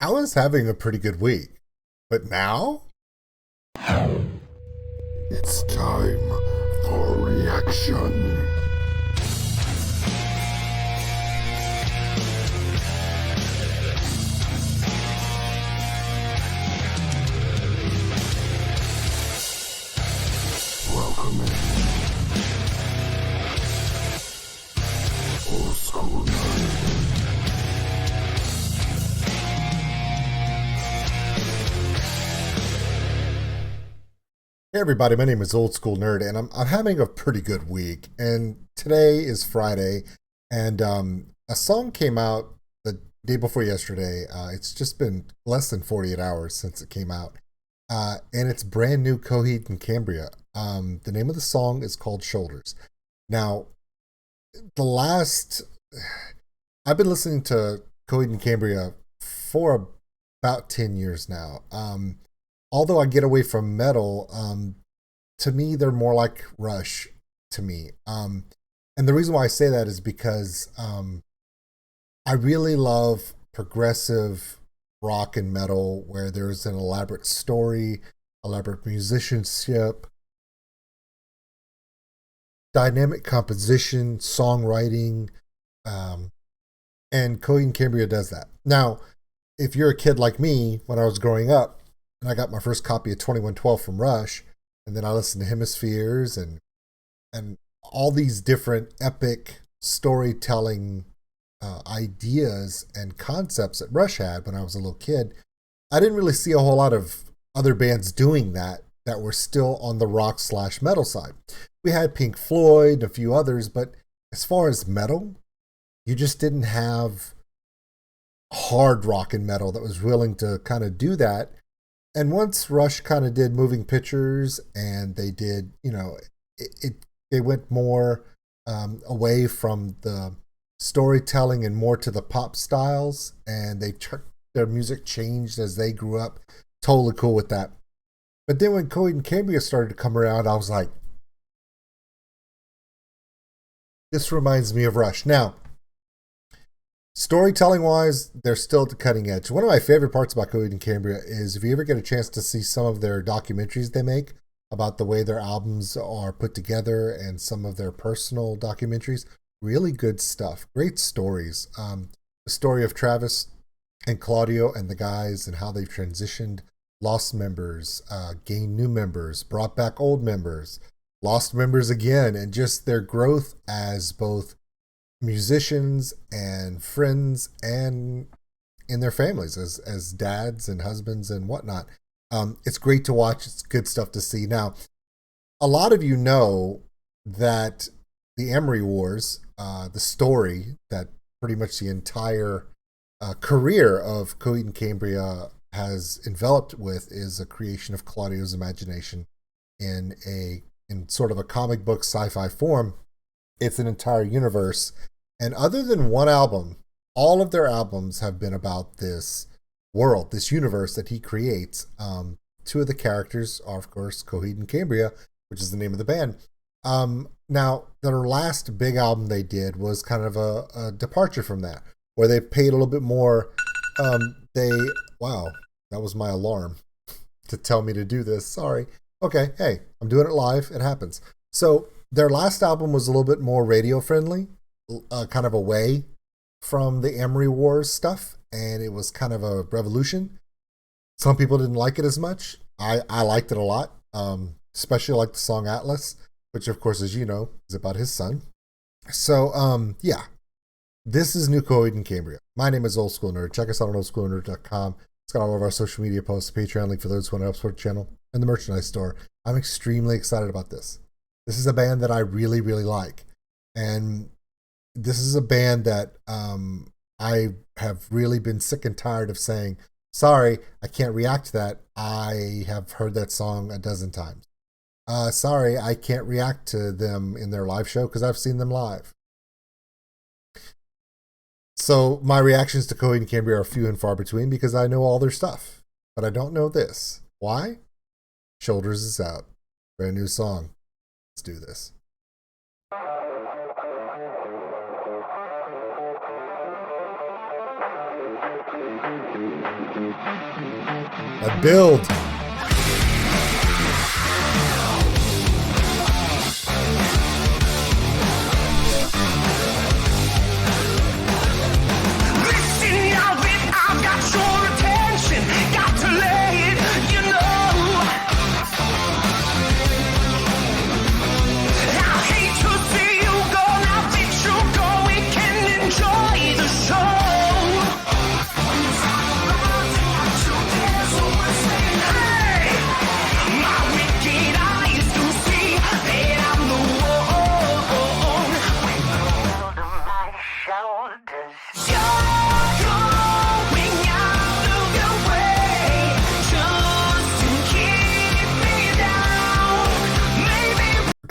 I was having a pretty good week, but now It's time for reaction. Welcome in. Old School Nerd. hey everybody, my name is Old School Nerd, and I'm having a pretty good week. And today is Friday, and a song came out the day before yesterday. It's just been less than 48 hours since it came out, and it's brand new Coheed and Cambria. The name of the song is called Shoulders. Now, the last I've been listening to Coheed and Cambria for about 10 years now. Although I get away from metal, to me they're more like Rush to me. And the reason why I say that is because I really love progressive rock and metal where there's an elaborate story, elaborate musicianship, dynamic composition, songwriting, and Coheed and Cambria does that. Now, if you're a kid like me, when I was growing up, and I got my first copy of 2112 from Rush, and then I listened to Hemispheres and all these different epic storytelling ideas and concepts that Rush had when I was a little kid. I didn't really see a whole lot of other bands doing that were still on the rock slash metal side. We had Pink Floyd, a few others, but as far as metal, you just didn't have hard rock and metal that was willing to kind of do that. And once Rush kind of did Moving Pictures, and they did, they went more away from the storytelling and more to the pop styles, and their music changed as they grew up. Totally cool with that. But then when Coheed and Cambria started to come around, I was like, this reminds me of Rush. Now, storytelling wise, they're still at the cutting edge. One of my favorite parts about Coheed and Cambria is if you ever get a chance to see some of their documentaries they make about the way their albums are put together and some of their personal documentaries, really good stuff. Great stories. The story of Travis and Claudio and the guys and how they've transitioned, lost members, gained new members, brought back old members, lost members again, and just their growth as both musicians and friends and in their families as dads and husbands and whatnot. It's great to watch. It's good stuff to see. Now, a lot of you know that the Emery Wars, the story that pretty much the entire career of Coheed and Cambria has enveloped with, is a creation of Claudio's imagination in sort of a comic book sci-fi form. It's an entire universe. And other than one album, all of their albums have been about this world, this universe that he creates. Two of the characters are, of course, Coheed and Cambria, which is the name of the band. Now, their last big album they did was kind of a departure from that, where they paid a little bit more. Wow, that was my alarm to tell me to do this. Sorry. Okay, hey, I'm doing it live. It happens. So their last album was a little bit more radio friendly. Kind of away from the Emery Wars stuff, and it was kind of a revolution. Some people didn't like it as much. I liked it a lot, especially like the song Atlas, which of course, as you know, is about his son. So yeah, this is new Coheed and Cambria. My name is Old School Nerd. Check us out on OldSkuleNerd.com. It's got all of our social media posts, the Patreon link for those who want to help support the channel, and the merchandise store. I'm extremely excited about this. This is a band that I really, really like, and this is a band that I have really been sick and tired of saying, sorry, I can't react to that. I have heard that song a dozen times. Sorry, I can't react to them in their live show because I've seen them live. So my reactions to Coheed and Cambria are few and far between because I know all their stuff. But I don't know this. Why? Shoulders is out. Brand new song. Let's do this. A build.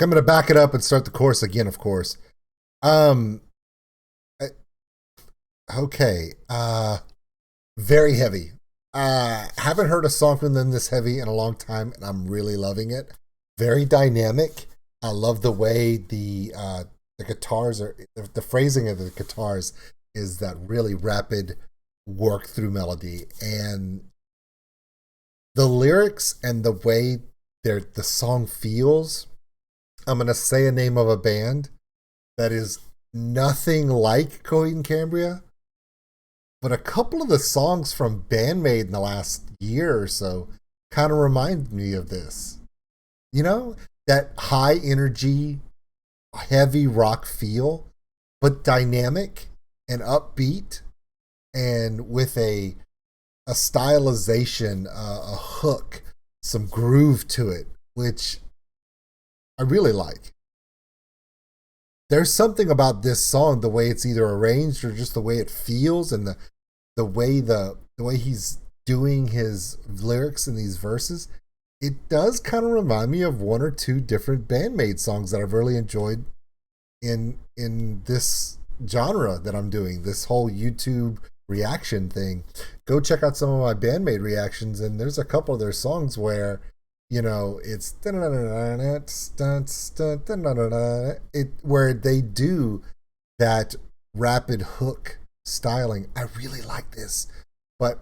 I'm going to back it up and start the chorus again, of course. Okay. Very heavy. Haven't heard a song from them this heavy in a long time, and I'm really loving it. Very dynamic. I love the way the guitars are, the phrasing of the guitars is that really rapid work through melody, and the lyrics and the way the song feels. I'm going to say a name of a band that is nothing like Coheed and Cambria, but a couple of the songs from Bandmade in the last year or so kind of remind me of this. You know, that high energy, heavy rock feel, but dynamic and upbeat, and with a stylization, a hook, some groove to it, which I really like. There's something about this song, the way it's either arranged or just the way it feels, and the way he's doing his lyrics in these verses. It does kind of remind me of one or two different Bandmade songs that I've really enjoyed in this genre that I'm doing, this whole YouTube reaction thing. Go check out some of my Bandmade reactions, and there's a couple of their songs where, you know, it's where they do that rapid hook styling. I really like this, but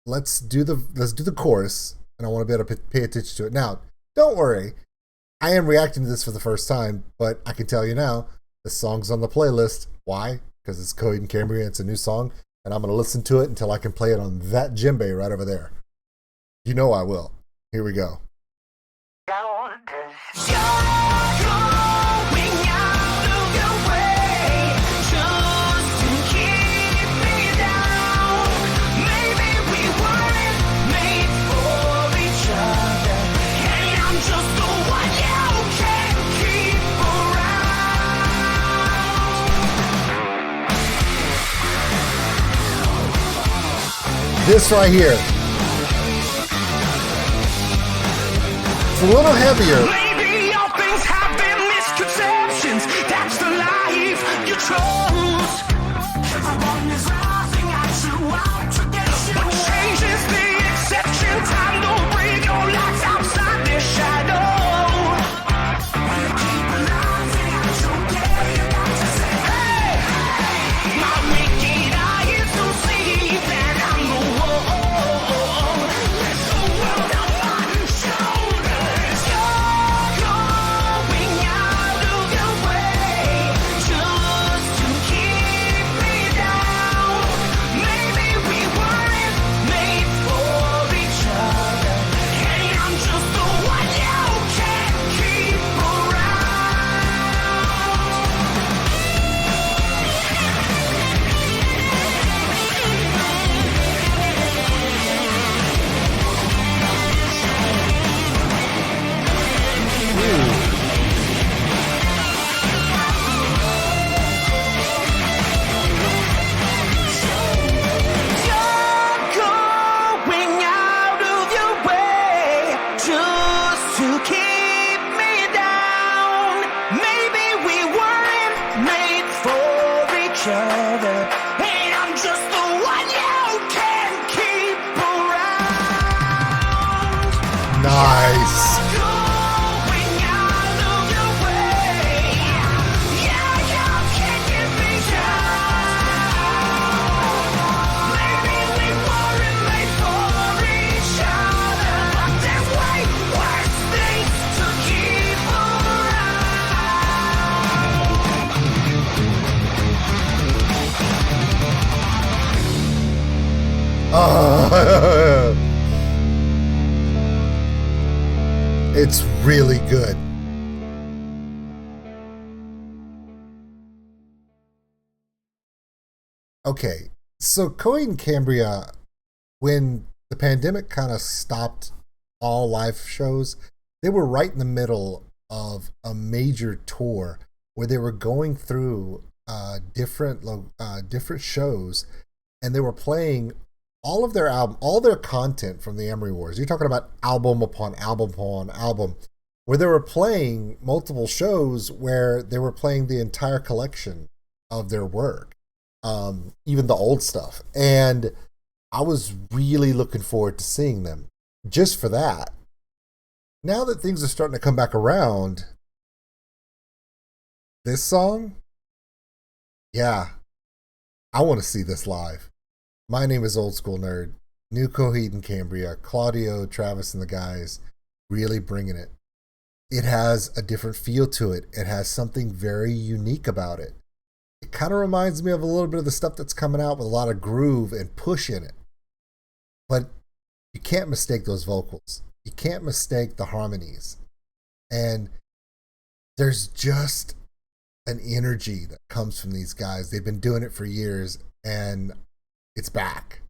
let's do the chorus, and I want to be able to pay attention to it. Now, don't worry, I am reacting to this for the first time, but I can tell you now, the song's on the playlist. Why? Because it's Coheed and Cambria. It's a new song, and I'm going to listen to it until I can play it on that djembe right over there. You know I will. Here we go. This right here. It's a little heavier. Maybe all things have been misconceptions. That's the life you chose. Everyone is laughing at you out to get you. But change is the exception. Time don't bring your lights outside their shadow. When you keep laughing at you, yeah, you got to say, hey, my wicked eyes don't see that I'm the one. Let the world on my shoulders. You're going out of your way just to keep me down. Maybe we weren't made for each other, and I'm just the one you can't keep around. You're going out of your way just to keep me down. Maybe we weren't made for each other, and I'm just the one you can keep around. Nice. Going out of your way, yeah, you can't get me down. Maybe we weren't Oh, it's really good. Okay, so Coheed and Cambria, when the pandemic kind of stopped all live shows, they were right in the middle of a major tour where they were going through different shows, and they were playing all of their album, all their content from the Emery Wars. You're talking about album upon album upon album, where they were playing multiple shows where they were playing the entire collection of their work, even the old stuff. And I was really looking forward to seeing them just for that. Now that things are starting to come back around, this song, yeah, I want to see this live. My name is Old School Nerd. New Coheed and Cambria, Claudio, Travis, and the guys really bringing it. It has a different feel to it. It has something very unique about it. It kind of reminds me of a little bit of the stuff that's coming out with a lot of groove and push in it. But you can't mistake those vocals. You can't mistake the harmonies. And there's just an energy that comes from these guys. They've been doing it for years, and it's back.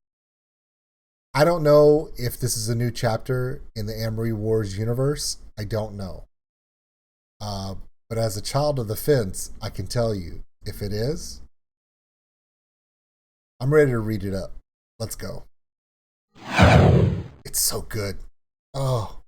I don't know if this is a new chapter in the Emery Wars universe. I don't know. But as a child of the fence, I can tell you, if it is, I'm ready to read it up. Let's go. It's so good. Oh.